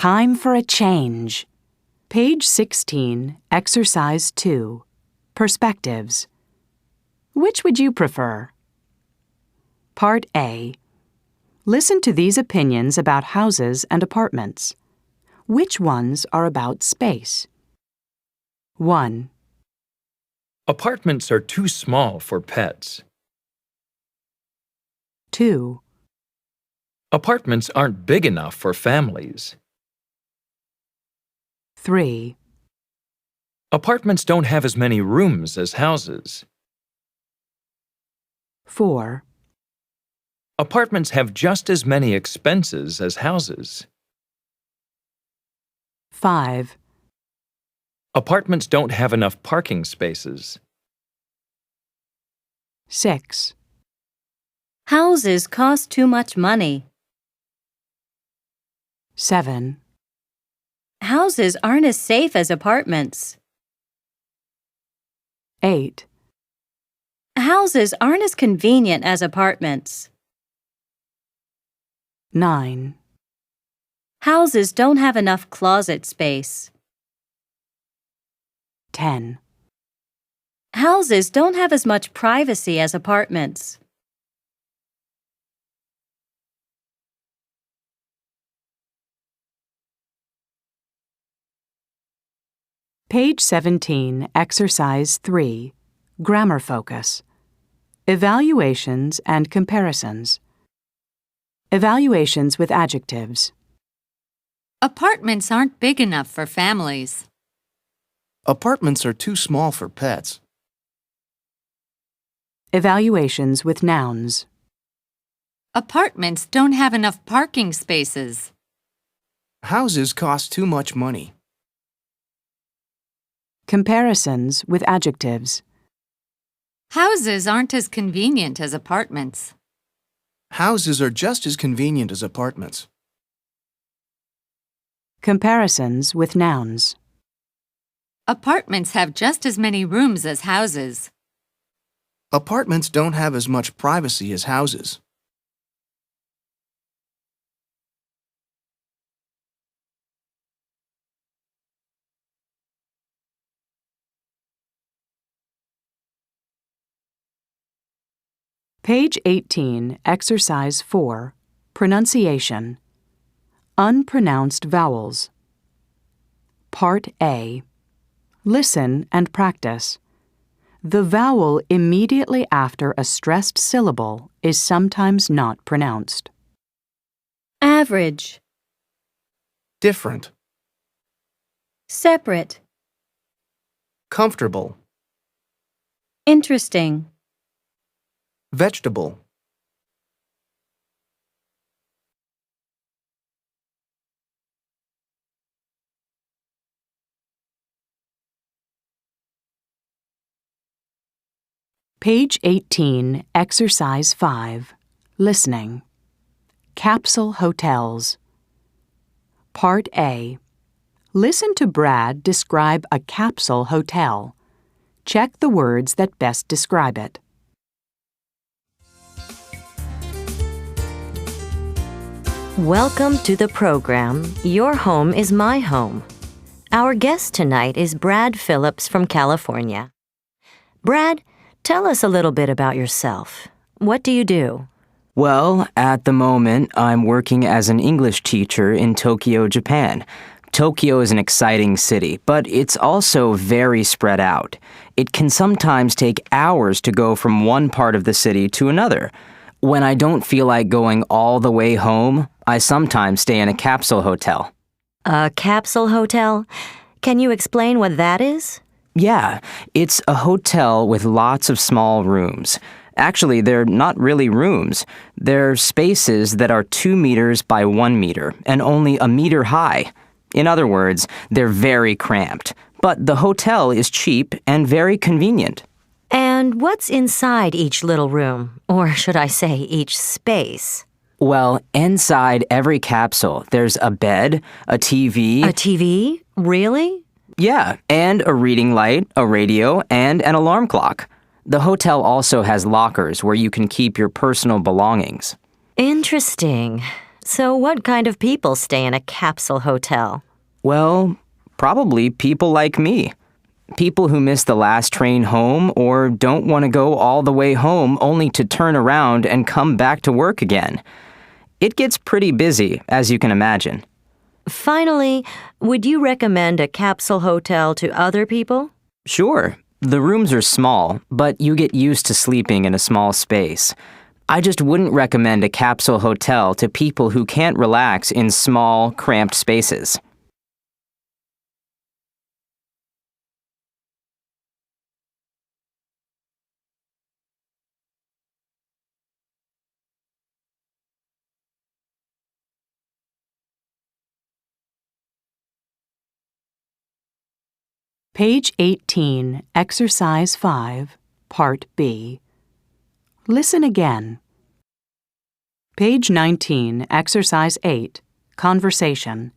Time for a change. Page 16, Exercise 2. Perspectives. Which would you prefer? Part A. Listen to these opinions about houses and apartments. Which ones are about space? 1. Apartments are too small for pets. 2. Apartments aren't big enough for families. 3. Apartments don't have as many rooms as houses. 4. Apartments have just as many expenses as houses. 5. Apartments don't have enough parking spaces. 6. Houses cost too much money. 7. Houses aren't as safe as apartments. 8. Houses aren't as convenient as apartments. 9. Houses don't have enough closet space. 10. Houses don't have as much privacy as apartments. Page 17, Exercise 3. Grammar Focus. Evaluations and comparisons. Evaluations with adjectives. Apartments aren't big enough for families. Apartments are too small for pets. Evaluations with nouns. Apartments don't have enough parking spaces. Houses cost too much money. Comparisons with adjectives. Houses aren't as convenient as apartments. Houses are just as convenient as apartments. Comparisons with nouns. Apartments have just as many rooms as houses. Apartments don't have as much privacy as houses. Page 18, Exercise 4. Pronunciation. Unpronounced vowels. Part A. Listen and practice. The vowel immediately after a stressed syllable is sometimes not pronounced. Average. Different. Separate. Comfortable. Interesting. Vegetable. Page 18, Exercise 5. Listening. Capsule hotels. Part A. Listen to Brad describe a capsule hotel. Check the words that best describe it. Welcome to the program, Your Home is My Home. Our guest tonight is Brad Phillips from California. Brad, tell us a little bit about yourself. What do you do? Well, at the moment, I'm working as an English teacher in Tokyo, Japan. Tokyo is an exciting city, but it's also very spread out. It can sometimes take hours to go from one part of the city to another. When I don't feel like going all the way home, I sometimes stay in a capsule hotel. A capsule hotel? Can you explain what that is? Yeah, it's a hotel with lots of small rooms. Actually, they're not really rooms. They're spaces that are 2 meters by 1 meter and only a meter high. In other words, they're very cramped. But the hotel is cheap and very convenient. And what's inside each little room? Or should I say each space? Well, inside every capsule, there's a bed, a TV... A TV? Really? Yeah, and a reading light, a radio, and an alarm clock. The hotel also has lockers where you can keep your personal belongings. Interesting. So, what kind of people stay in a capsule hotel? Well, probably people like me. People who miss the last train home or don't want to go all the way home only to turn around and come back to work again. It gets pretty busy, as you can imagine. Finally, would you recommend a capsule hotel to other people? Sure, the rooms are small, but you get used to sleeping in a small space. I just wouldn't recommend a capsule hotel to people who can't relax in small, cramped spaces. Page 18, Exercise 5, Part B. Listen again. Page 19, Exercise 8, Conversation.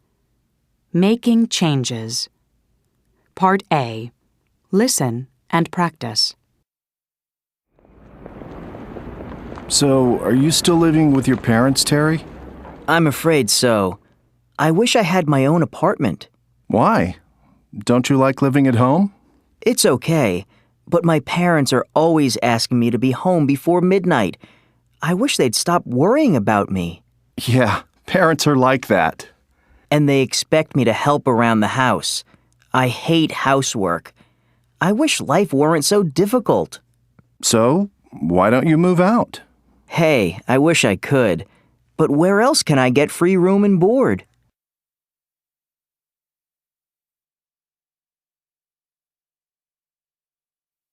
Making changes. Part A. Listen and practice. So, are you still living with your parents, Terry? I'm afraid so. I wish I had my own apartment. Why? Don't you like living at home? It's okay, but my parents are always asking me to be home before midnight. I wish they'd stop worrying about me. Yeah, parents are like that. And they expect me to help around the house. I hate housework. I wish life weren't so difficult. So, why don't you move out? Hey, I wish I could. But where else can I get free room and board?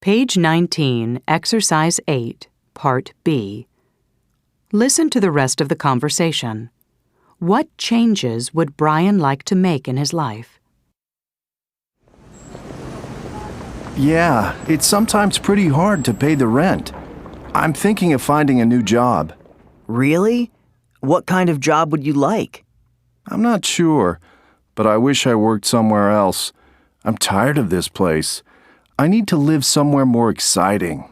Page 19, Exercise 8, Part B. Listen to the rest of the conversation. What changes would Brian like to make in his life? Yeah, it's sometimes pretty hard to pay the rent. I'm thinking of finding a new job. Really? What kind of job would you like? I'm not sure, but I wish I worked somewhere else. I'm tired of this place. I need to live somewhere more exciting.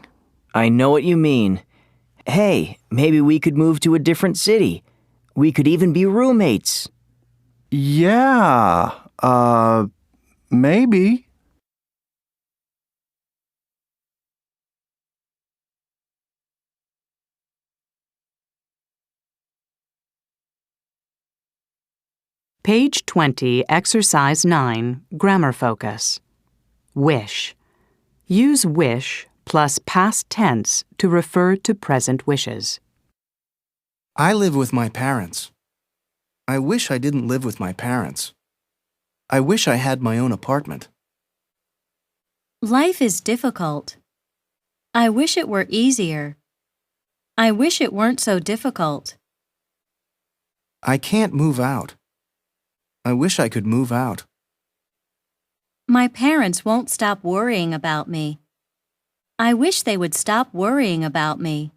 I know what you mean. Hey, maybe we could move to a different city. We could even be roommates. Yeah, maybe. Page 20, Exercise 9, Grammar Focus. Wish. Use wish plus past tense to refer to present wishes. I live with my parents. I wish I didn't live with my parents. I wish I had my own apartment. Life is difficult. I wish it were easier. I wish it weren't so difficult. I can't move out. I wish I could move out. My parents won't stop worrying about me. I wish they would stop worrying about me.